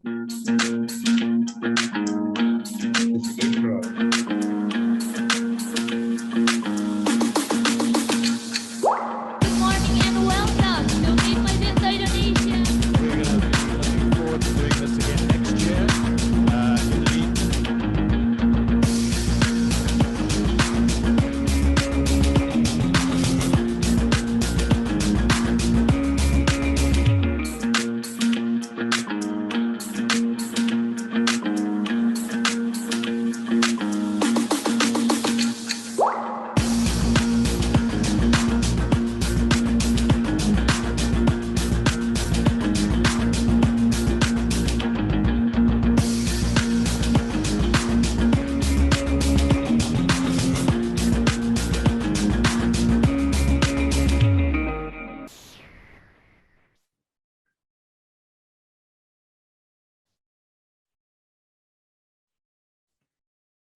morning and welcome to Meet Magento Indonesia. We're going to be looking forward to doing this again next year.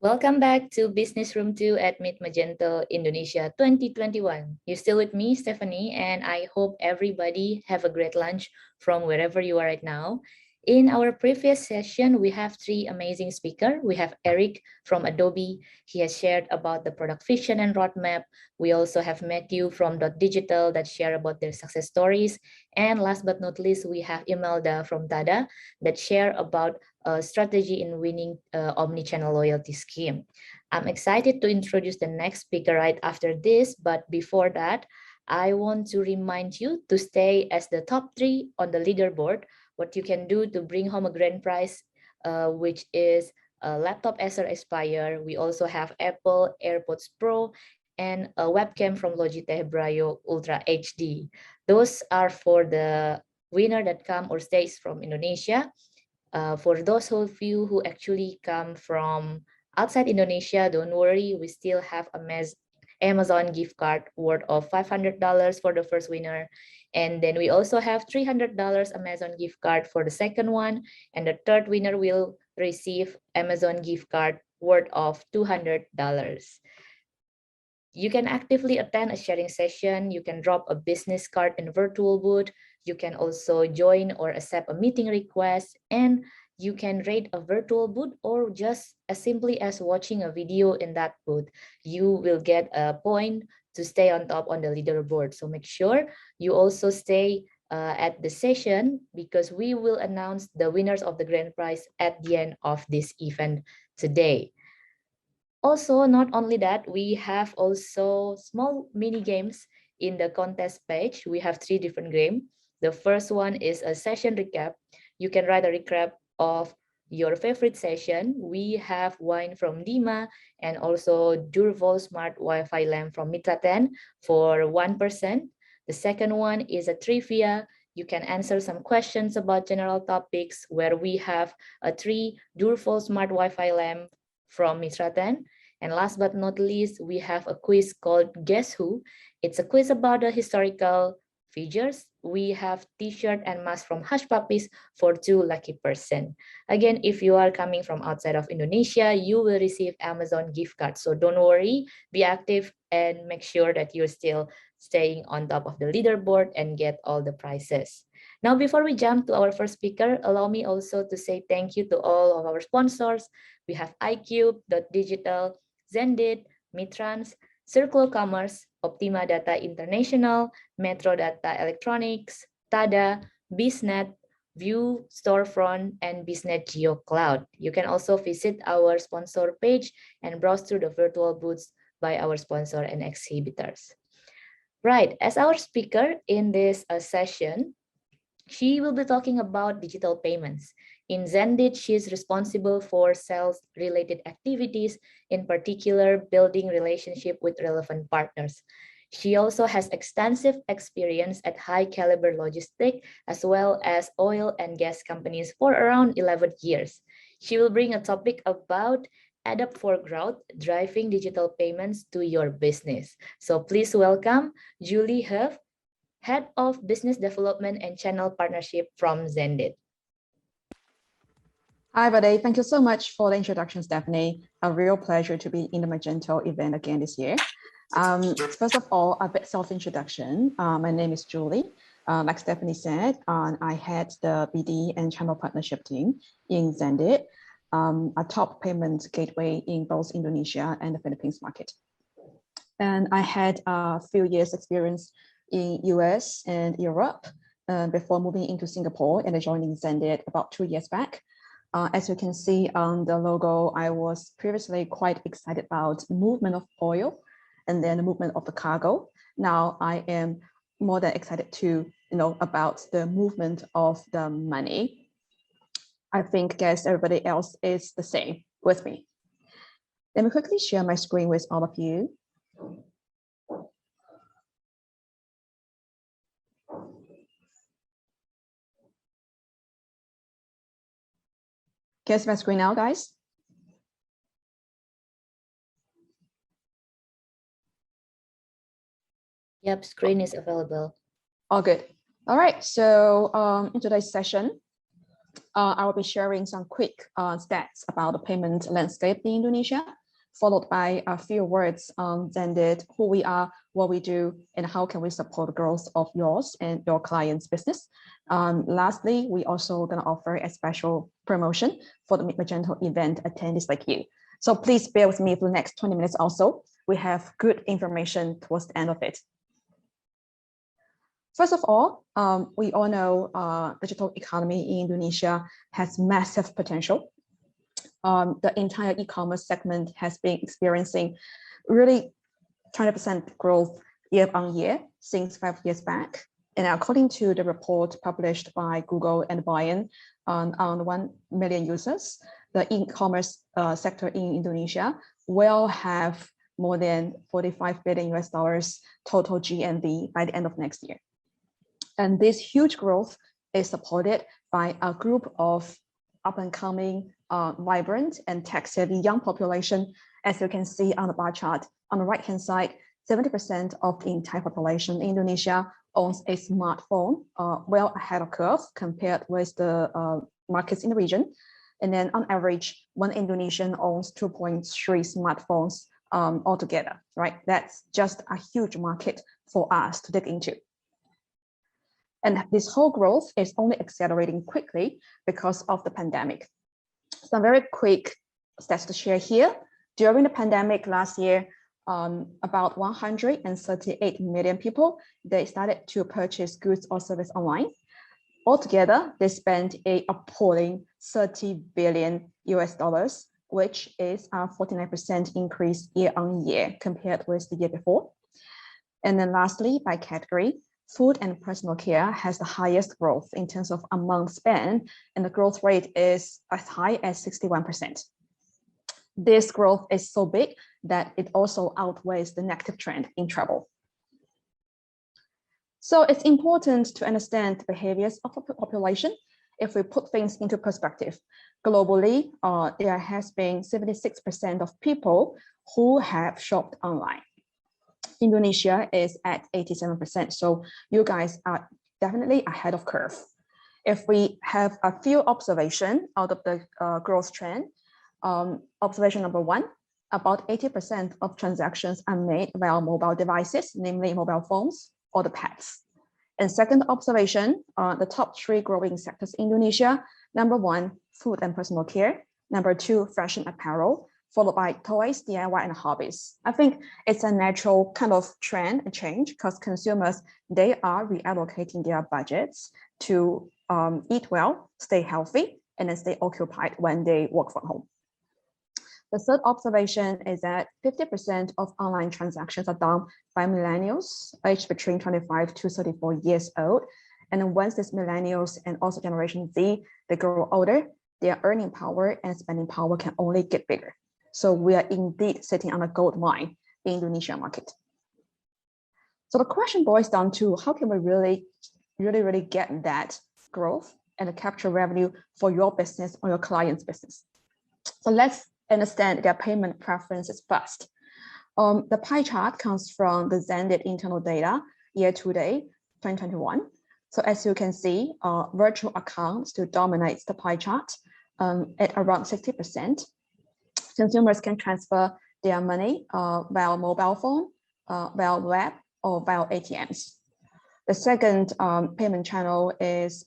Welcome back to Business Room 2 at Meet Magento Indonesia 2021. You're still with me, Stephanie, and I hope everybody have a great lunch from wherever you are right now. In our previous session, we have three amazing speakers. We have Eric from Adobe. He has shared about the product vision and roadmap. We also have Matthew from Digital that share about their success stories. And last but not least, we have Imelda from Tada that share about strategy in winning omni-channel loyalty scheme. I'm excited to introduce the next speaker right after this, but before that, I want to remind you to stay as the top 3 on the leaderboard. What you can do to bring home a grand prize, which is a laptop Acer Aspire. We also have Apple AirPods Pro and a webcam from Logitech Brio Ultra HD. Those are for the winner that come or stays from Indonesia. For those of you who actually come from outside Indonesia, don't worry, we still have a Amazon gift card worth of $500 for the first winner. And then we also have $300 Amazon gift card for the second one. And the third winner will receive Amazon gift card worth of $200. You can actively attend a sharing session. You can drop a business card in a virtual booth. You can also join or accept a meeting request, and you can rate a virtual booth or just as simply as watching a video in that booth. You will get a point to stay on top on the leaderboard. So make sure you also stay at the session because we will announce the winners of the grand prize at the end of this event today. Also, not only that, we have also small mini games in the contest page. We have 3 different games. The first one is a session recap. You can write a recap of your favorite session. We have wine from Dima and also Durvol Smart Wi-Fi lamp from Mitra 10 for 1%. The second one is a trivia. You can answer some questions about general topics where we have a 3 Durvol Smart Wi-Fi lamp from Mitra 10. And last but not least, we have a quiz called Guess Who. It's a quiz about the historical figures. We have t-shirt and mask from Hush Puppies for 2 lucky person. Again, if you are coming from outside of Indonesia, you will receive Amazon gift card. So don't worry, be active and make sure that you're still staying on top of the leaderboard and get all the prizes. Now, before we jump to our first speaker, allow me also to say thank you to all of our sponsors. We have ICUBE, Digital, Zendid, Mitrans, SIRCLO Commerce, Optima Data International, Metro Data Electronics, Tada, BizNet, View Storefront, and BizNet Geo Cloud. You can also visit our sponsor page and browse through the virtual booths by our sponsor and exhibitors. Right, as our speaker in this session, she will be talking about digital payments. In Zendid, she is responsible for sales-related activities, in particular, building relationship with relevant partners. She also has extensive experience at high-caliber logistics, as well as oil and gas companies for around 11 years. She will bring a topic about Adapt for Growth, driving digital payments to your business. So please welcome Julie Huff, Head of Business Development and Channel Partnership from Zendid. Hi, everybody. Thank you so much for the introduction, Stephanie. A real pleasure to be in the Magento event again this year. First of all, a bit self-introduction. My name is Julie. Like Stephanie said, I had the BD and channel partnership team in Zendid, a top payment gateway in both Indonesia and the Philippines market. And I had a few years experience in US and Europe before moving into Singapore and joining Zendid about 2 years back. As you can see on the logo, I was previously quite excited about movement of oil and then the movement of the cargo. Now I am more than excited to know about the movement of the money. I think guess everybody else is the same with me. Let me quickly share my screen with all of you. Can you see my screen now, guys? Yep, screen is available. All good. All right, so in today's session, I will be sharing some quick stats about the payment landscape in Indonesia, followed by a few words on Zendid, who we are, what we do, and how can we support the growth of yours and your client's business. Lastly, we also going to offer a special promotion for the Meet Magento event attendees like you. So please bear with me for the next 20 minutes also. We have good information towards the end of it. First of all, we all know digital economy in Indonesia has massive potential. The entire e-commerce segment has been experiencing really 20% growth year on year since 5 years back. And according to the report published by Google and Bayan on 1 million users, the e-commerce sector in Indonesia will have more than $45 billion total GMV by the end of next year. And this huge growth is supported by a group of up-and-coming, vibrant and tech-savvy young population. As you can see on the bar chart on the right-hand side, 70% of the entire population in Indonesia owns a smartphone, well ahead of curve compared with the markets in the region. And then on average, one Indonesian owns 2.3 smartphones altogether, right? That's just a huge market for us to dig into. And this whole growth is only accelerating quickly because of the pandemic. Some very quick stats to share here. During the pandemic last year, about 138 million people, they started to purchase goods or service online. Altogether, they spent a appalling $30 billion, which is a 49% increase year on year compared with the year before. And then lastly, by category, food and personal care has the highest growth in terms of amount spent, and the growth rate is as high as 61%. This growth is so big that it also outweighs the negative trend in travel. So it's important to understand the behaviors of the population. If we put things into perspective, globally, there has been 76% of people who have shopped online. Indonesia is at 87%. So you guys are definitely ahead of curve. If we have a few observations out of the growth trend, observation number one, about 80% of transactions are made via mobile devices, namely mobile phones or the pads. And second observation, the top 3 growing sectors in Indonesia, number 1, food and personal care, number 2, fashion apparel, followed by toys, DIY, and hobbies. I think it's a natural kind of trend and change because consumers, they are reallocating their budgets to eat well, stay healthy, and then stay occupied when they work from home. The third observation is that 50% of online transactions are done by millennials aged between 25 to 34 years old. And then once these millennials and also Generation Z, they grow older, their earning power and spending power can only get bigger. So we are indeed sitting on a gold mine in the Indonesian market. So the question boils down to how can we really get that growth and capture revenue for your business or your client's business? So let's understand their payment preferences first. The pie chart comes from the Zendid internal data year to date 2021. So as you can see, virtual accounts still dominates the pie chart at around 60%. Consumers can transfer their money via mobile phone, via web, or via ATMs. The second payment channel is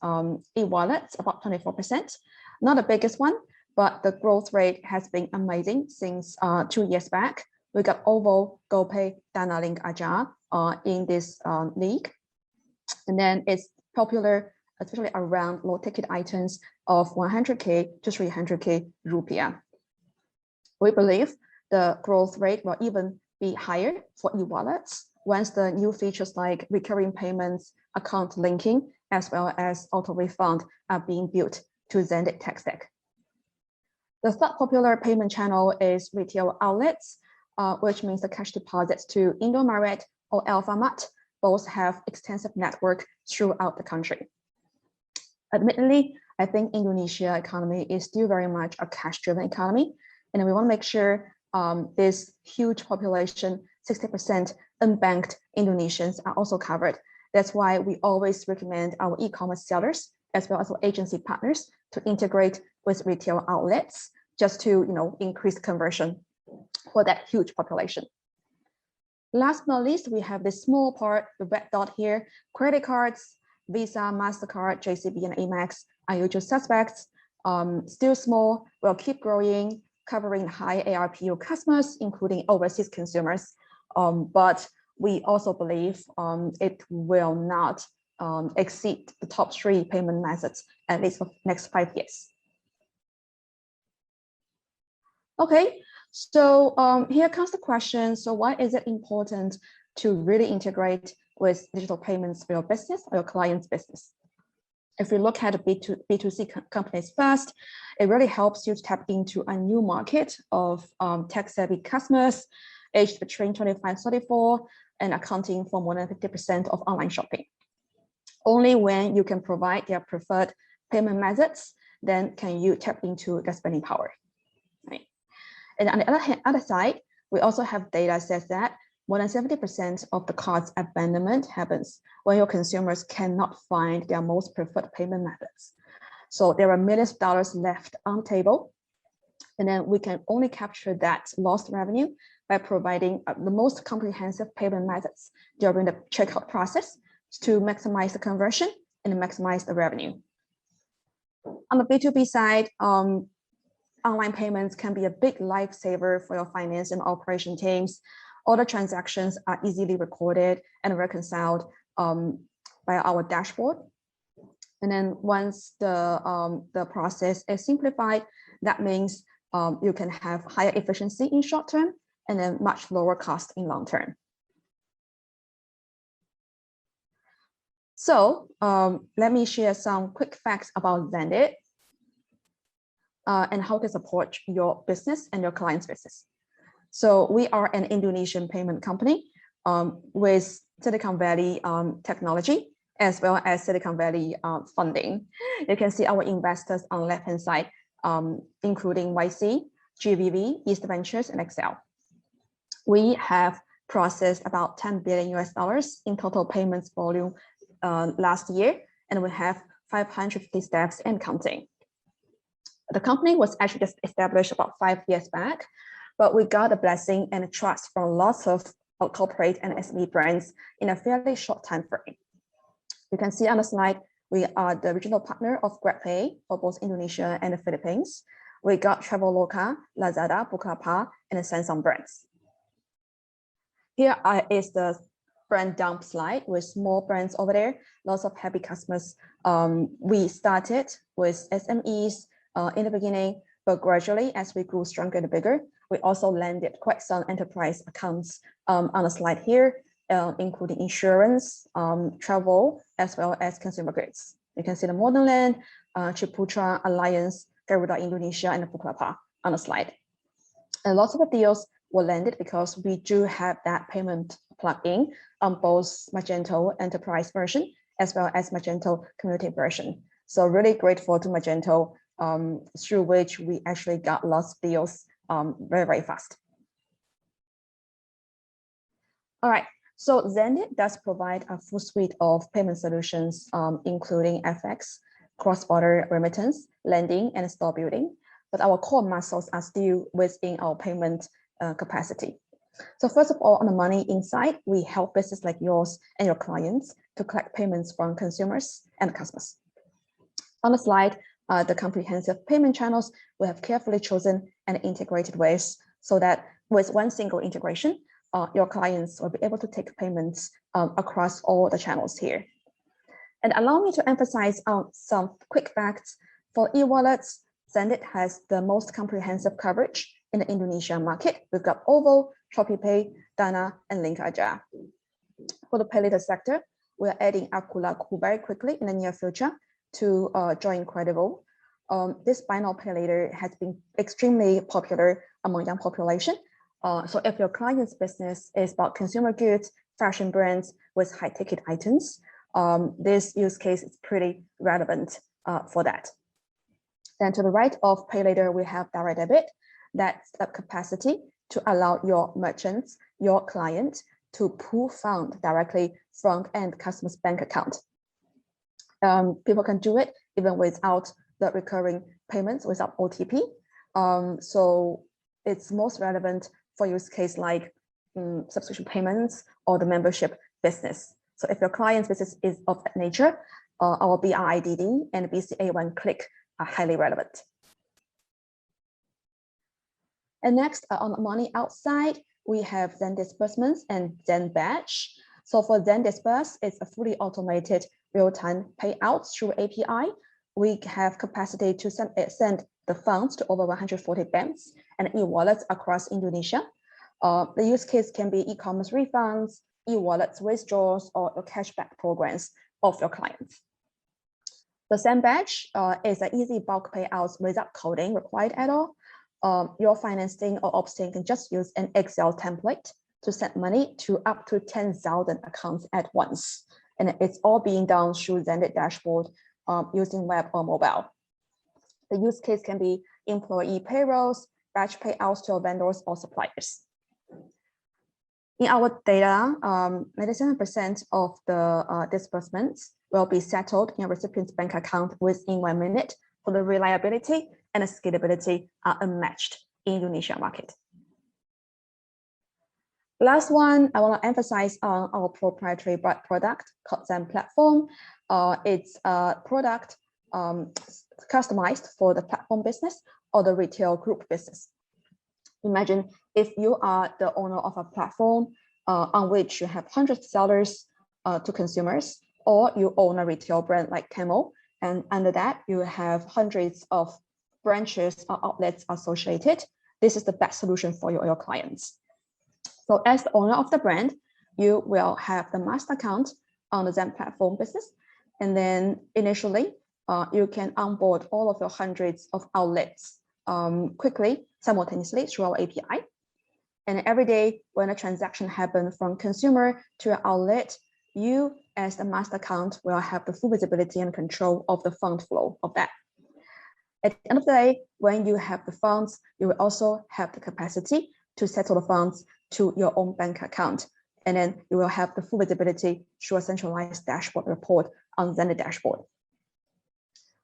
e-wallets, about 24%. Not the biggest one, but the growth rate has been amazing since 2 years back. We got OVO, GoPay, Danalink, Aja in this league. And then it's popular, especially around low ticket items of 100K to 300K rupiah. We believe the growth rate will even be higher for e-wallets once the new features like recurring payments, account linking, as well as auto refund are being built to Zendid tech stack. The third popular payment channel is retail outlets, which means the cash deposits to Indomaret or Alfamart. Both have extensive network throughout the country. Admittedly, I think Indonesia economy is still very much a cash-driven economy, and we want to make sure this huge population, 60% unbanked Indonesians, are also covered. That's why we always recommend our e-commerce sellers as well as our agency partners to integrate with retail outlets just to increase conversion for that huge population. Last but not least, we have this small part, the red dot here, credit cards, Visa, MasterCard, JCB, and Amex are usual suspects. Still small, will keep growing, covering high ARPU customers, including overseas consumers. But we also believe it will not exceed the top 3 payment methods, at least for the next 5 years. Okay, so here comes the question. So why is it important to really integrate with digital payments for your business or your client's business? If we look at B2C companies first, it really helps you to tap into a new market of tech-savvy customers aged between 25 and 34 and accounting for more than 50% of online shopping. Only when you can provide their preferred payment methods, then can you tap into their spending power. Right? And on the other side, we also have data says that more than 70% of the cart's abandonment happens when your consumers cannot find their most preferred payment methods. So there are millions of dollars left on the table. And then we can only capture that lost revenue by providing the most comprehensive payment methods during the checkout process to maximize the conversion and maximize the revenue. On the B2B side, online payments can be a big lifesaver for your finance and operation teams. All the transactions are easily recorded and reconciled by our dashboard. And then once the process is simplified, that means you can have higher efficiency in short term and then much lower cost in long term. So let me share some quick facts about Zendid and how to support your business and your client's business. So we are an Indonesian payment company with Silicon Valley technology as well as Silicon Valley funding. You can see our investors on the left-hand side, including YC, GVV, East Ventures, and Excel. We have processed about $10 billion in total payments volume last year, and we have 550 staffs and counting. The company was actually just established about 5 years back, but we got a blessing and a trust from lots of corporate and SME brands in a fairly short time frame. You can see on the slide, we are the regional partner of GrabPay for both Indonesia and the Philippines. We got Traveloka, Lazada, Bukalapak, and the Samsung brands. Here is the brand dump slide with more brands over there, lots of happy customers. We started with SMEs in the beginning, but gradually as we grew stronger and bigger, we also landed quite some enterprise accounts on the slide here, including insurance, travel, as well as consumer goods. You can see the Modern Land, Ciputra, Alliance, Garuda Indonesia, and Bukalapak on the slide. And lots of the deals were landed because we do have that payment plugin on both Magento Enterprise version as well as Magento Community version. So really grateful to Magento, through which we actually got lots of deals very, very fast. All right, so Zendid does provide a full suite of payment solutions, including FX, cross-border remittance, lending, and store building. But our core muscles are still within our payment capacity. So first of all, on the money inside, we help businesses like yours and your clients to collect payments from consumers and customers. On the slide, the comprehensive payment channels we have carefully chosen and integrated ways so that with one single integration, your clients will be able to take payments across all the channels here. And allow me to emphasize on some quick facts. For e-wallets, Zendid has the most comprehensive coverage in the Indonesian market. We've got OVO, ShopeePay, Dana, and Link Aja. For the pay later sector, we are adding ICUBE very quickly in the near future to join Credible. This buy now pay later has been extremely popular among young population. So if your client's business is about consumer goods, fashion brands with high ticket items, this use case is pretty relevant for that. Then to the right of pay later, we have direct debit. That's the capacity to allow your merchants, your client, to pull funds directly from end customer's bank account. People can do it even without the recurring payments, without OTP. So it's most relevant for use case like subscription payments or the membership business. So if your client's business is of that nature, our BRIDD and BCA one-click are highly relevant. And next, on the money outside, we have Zen Disbursements and Zen Batch. So for Zen Disburse, it's a fully automated real-time payouts through API. We have capacity to send the funds to over 140 banks and e-wallets across Indonesia. The use case can be e-commerce refunds, e-wallets withdrawals, or cashback programs of your clients. The Zen Batch is an easy bulk payouts without coding required at all. Your financing or ops team can just use an Excel template to send money to up to 10,000 accounts at once. And it's all being done through Zendid dashboard using web or mobile. The use case can be employee payrolls, batch payouts to vendors or suppliers. In our data, 97% of the disbursements will be settled in a recipient's bank account within 1 minute. So the reliability and the scalability are unmatched in Indonesia market. Last one, I want to emphasize on our proprietary product called Zen Platform. It's a product customized for the platform business or the retail group business. Imagine if you are the owner of a platform on which you have hundreds of sellers to consumers, or you own a retail brand like Camel, and under that you have hundreds of branches or outlets associated. This is the best solution for your clients. So as the owner of the brand, you will have the master account on the Zen Platform business. And then initially, you can onboard all of your hundreds of outlets quickly, simultaneously through our API. And every day when a transaction happens from consumer to an outlet, you as the master account will have the full visibility and control of the fund flow of that. At the end of the day, when you have the funds, you will also have the capacity to settle the funds to your own bank account. And then you will have the full visibility through a centralized dashboard report on Zendid dashboard.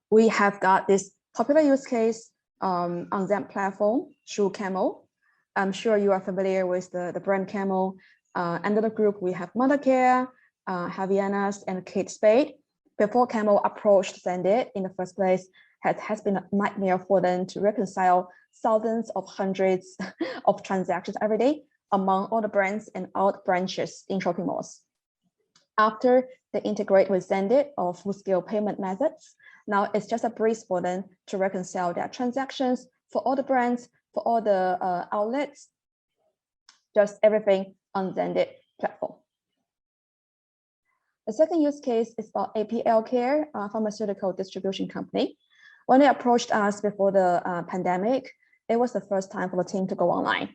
We have got this popular use case on Zen Platform through Camel. I'm sure you are familiar with the brand Camel. Under the group, we have Mothercare, Havaianas, and Kate Spade. Before Camel approached Zendid in the first place, has been a nightmare for them to reconcile thousands of hundreds of transactions every day among all the brands and all the branches in shopping malls. After they integrate with Zendid or full-scale payment methods, now it's just a breeze for them to reconcile their transactions for all the brands, for all the outlets, just everything on Zendid platform. The second use case is for APL Care, a pharmaceutical distribution company. When they approached us before the pandemic, it was the first time for the team to go online.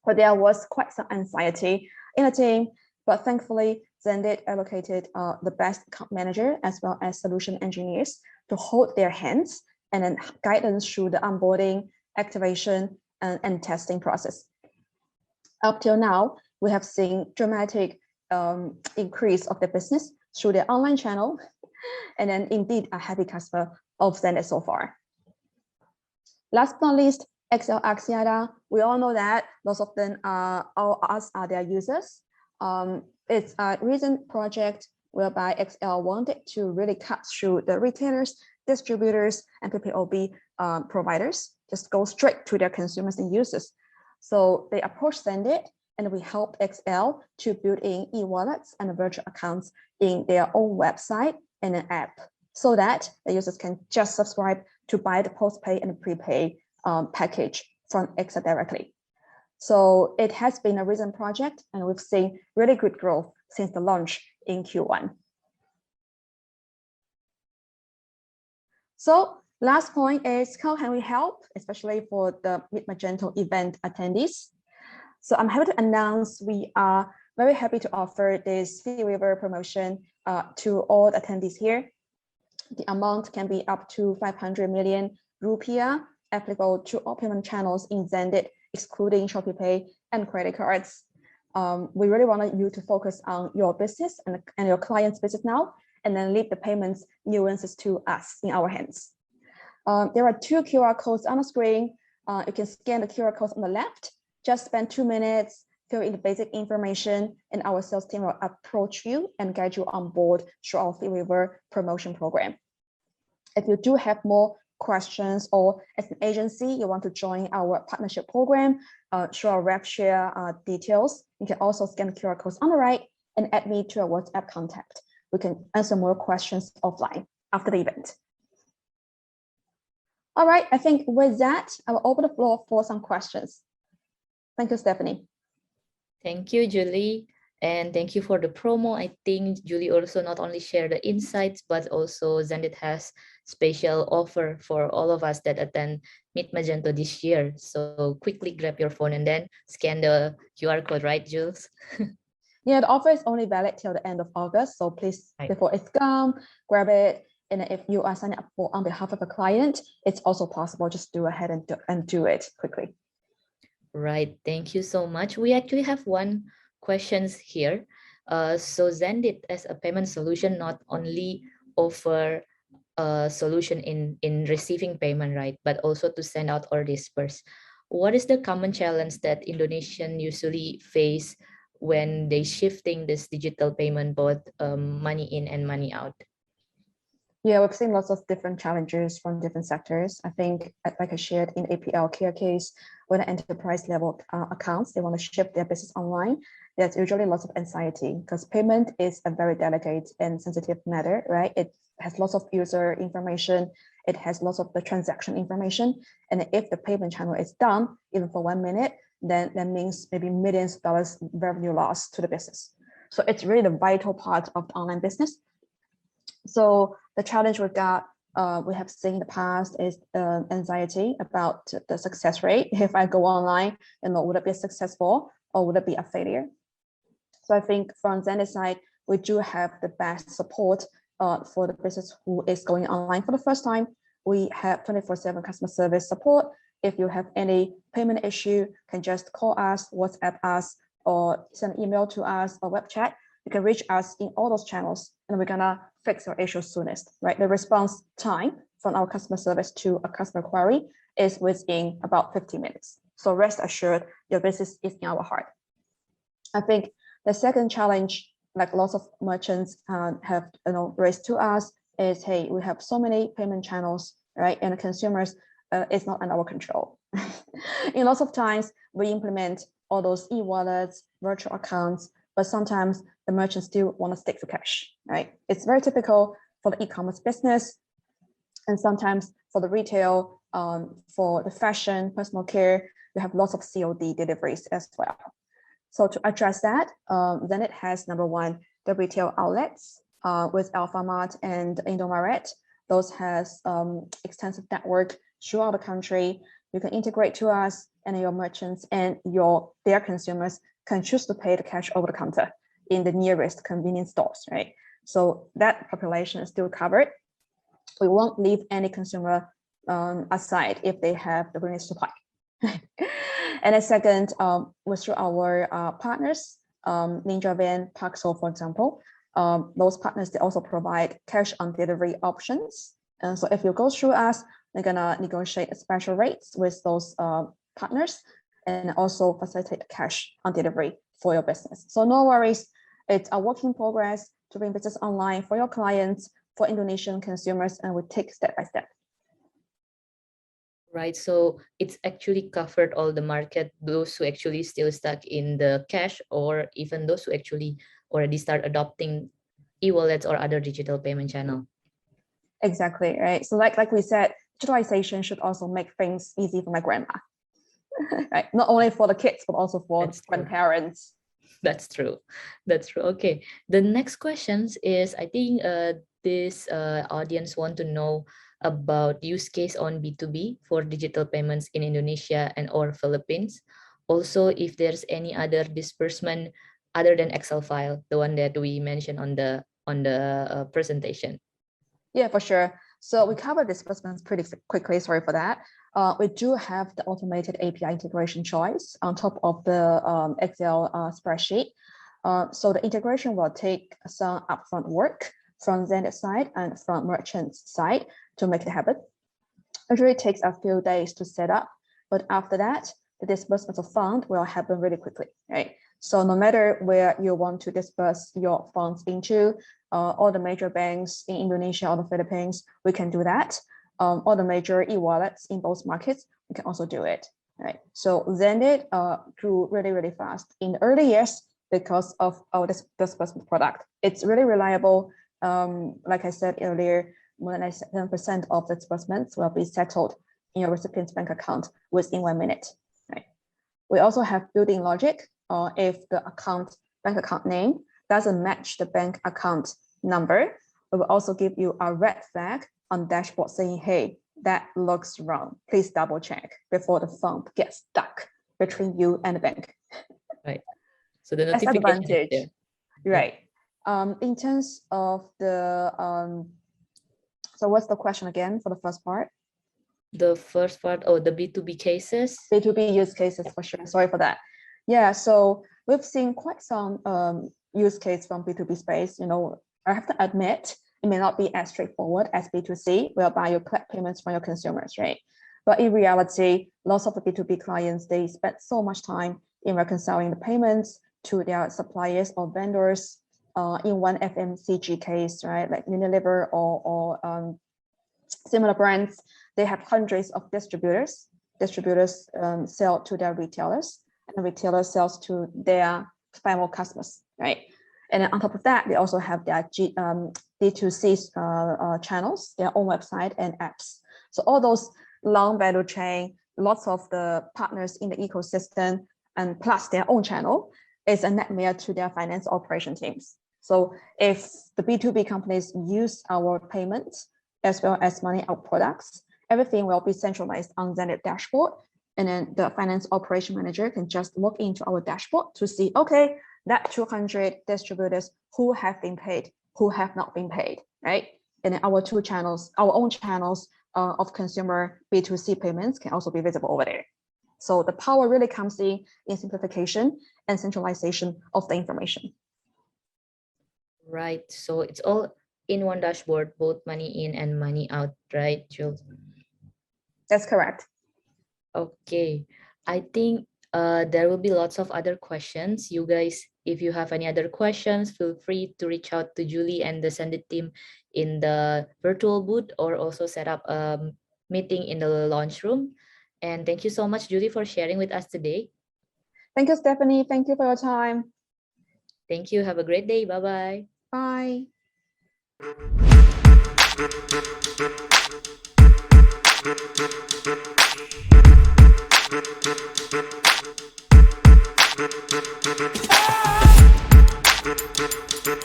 But there was quite some anxiety in the team, but thankfully, Zendid allocated the best account manager as well as solution engineers to hold their hands and then guide them through the onboarding, activation, and testing process. Up till now, we have seen dramatic increase of the business through their online channel, and then indeed a happy customer of Zendid so far. Last but not least, XL Axiata. We all know that most of them are their users. It's a recent project whereby XL wanted to really cut through the retailers, distributors, and PPOB providers, just go straight to their consumers and users. So they approached Zendid, and we helped XL to build in e-wallets and virtual accounts in their own website and an app, so that the users can just subscribe to buy the postpay and prepay package from XL directly. So it has been a recent project, and we've seen really good growth since the launch in Q1. So last point is, how can we help, especially for the Meet Magento event attendees? So I'm happy to announce we are very happy to offer this fee waiver promotion to all the attendees here. The amount can be up to 500 million rupiah, applicable to all payment channels in Zendid, excluding Shopee Pay and credit cards. We really want you to focus on your business and your client's business now, and then leave the payments nuances to us in our hands. There are 2 QR codes on the screen. You can scan the QR codes on the left. Just spend 2 minutes, fill in the basic information, and our sales team will approach you and guide you on board through our fee waiver promotion program. If you do have more questions, or as an agency, you want to join our partnership program, through our rev share details, you can also scan the QR codes on the right and add me to a WhatsApp contact. We can answer more questions offline after the event. All right, I think with that, I will open the floor for some questions. Thank you, Stephanie. Thank you, Julie. And thank you for the promo. I think Julie also not only shared the insights, but also Zendid has special offer for all of us that attend Meet Magento this year. So quickly grab your phone and then scan the QR code, right, Jules? Yeah, the offer is only valid till the end of August. So please, before it's gone, grab it. And if you are signing up on behalf of a client, it's also possible. Just do ahead and do it quickly. Right. Thank you so much. We actually have one questions here. So Zendid as a payment solution not only offer a solution in receiving payment, right, but also to send out or disperse. What is the common challenge that Indonesian usually face when they shifting this digital payment, both money in and money out? Yeah, we've seen lots of different challenges from different sectors. I think, like I shared in APL care case, when enterprise level accounts, they want to shift their business online, there's usually lots of anxiety because payment is a very delicate and sensitive matter, right? It has lots of user information. It has lots of the transaction information. And if the payment channel is down, even for 1 minute, then that means maybe millions of dollars revenue loss to the business. So it's really the vital part of the online business. So the challenge we have seen in the past is anxiety about the success rate. If I go online, would it be successful or would it be a failure? So I think from Zendid's side, we do have the best support for the business who is going online for the first time. We have 24/7 customer service support. If you have any payment issue, can just call us, WhatsApp us, or send an email to us or web chat. You can reach us in all those channels, and we're gonna fix your issue soonest, right? The response time from our customer service to a customer query is within about 50 minutes. So rest assured, your business is in our heart. I think the second challenge, like lots of merchants have raised to us, is, hey, we have so many payment channels, right? And the consumers, it's not under our control. In lots of times, we implement all those e-wallets, virtual accounts, but sometimes the merchants still want to stick to cash, right? It's very typical for the e-commerce business, and sometimes for the retail, for the fashion, personal care, we have lots of COD deliveries as well. So to address that, then it has, number one, the retail outlets with Alfamart and Indomaret. Those has extensive network throughout the country. You can integrate to us, and your merchants and their consumers can choose to pay the cash over the counter in the nearest convenience stores, right? So that population is still covered. We won't leave any consumer aside if they have the willingness to pay. And a second, was through our partners, Ninja Van, Paxo, for example. Those partners, they also provide cash on delivery options. And so if you go through us, they're gonna negotiate special rates with those partners, and also facilitate cash on delivery for your business. So no worries, it's a work in progress doing business online for your clients, for Indonesian consumers, and we take step by step. Right, so it's actually covered all the market, those who actually still stuck in the cash, or even those who actually already start adopting e-wallets or other digital payment channel. Exactly, right? So like we said, digitalization should also make things easy for my grandma, right? Not only for the kids, but also for grandparents. That's true. That's true. Okay. The next questions is, I think this audience want to know about use case on B2B for digital payments in Indonesia and or Philippines. Also, if there's any other disbursement other than Excel file, the one that we mentioned on the presentation. Yeah, for sure. So we covered disbursements pretty quickly. Sorry for that. We do have the automated API integration choice on top of the Excel spreadsheet. So the integration will take some upfront work from Zendid side and from merchant's side to make it happen. Usually it takes a few days to set up, but after that, the disbursement of fund will happen really quickly, right? So no matter where you want to disperse your funds into, all the major banks in Indonesia or the Philippines, we can do that. All the major e-wallets in both markets, we can also do it, right? So Zendid grew really, really fast in the early years because of our disbursement product. It's really reliable. Like I said earlier, more than 97% of the disbursements will be settled in your recipient's bank account within 1 minute, right? We also have built-in logic. If the bank account name doesn't match the bank account number, we will also give you a red flag on dashboard saying, hey, that looks wrong. Please double check before the fund gets stuck between you and the bank. Right. So the That's notification advantage. is there. Right. In terms of the, so what's the question again for the first part? The first part, oh, the B2B cases. B2B use cases for sure. Sorry for that. Yeah, so we've seen quite some use case from B2B space. You know, I have to admit, it may not be as straightforward as B2C, whereby you collect payments from your consumers, right? But in reality, lots of the B2B clients, they spend so much time in reconciling the payments to their suppliers or vendors. In one FMCG case, right, like Unilever or similar brands, they have hundreds of distributors. Distributors sell to their retailers, and retailers sells to their final customers, right? And then on top of that, they also have their D2C channels, their own website and apps. So all those long value chain, lots of the partners in the ecosystem, and plus their own channel is a nightmare to their finance operation teams. So if the B2B companies use our payments as well as money out products, everything will be centralized on Zendid dashboard. And then the finance operation manager can just look into our dashboard to see, okay, that 200 distributors who have been paid, who have not been paid, right? And then our two channels, our own channels of consumer B2C payments can also be visible over there. So the power really comes in simplification and centralization of the information. Right. So it's all in one dashboard, both money in and money out, right, Jules? That's correct. Okay. I think there will be lots of other questions. You guys, if you have any other questions, feel free to reach out to Julie and the Zendid team in the virtual booth, or also set up a meeting in the launch room. And thank you so much, Julie, for sharing with us today. Thank you, Stephanie. Thank you for your time. Thank you. Have a great day. Bye-bye. Bye.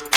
Ah!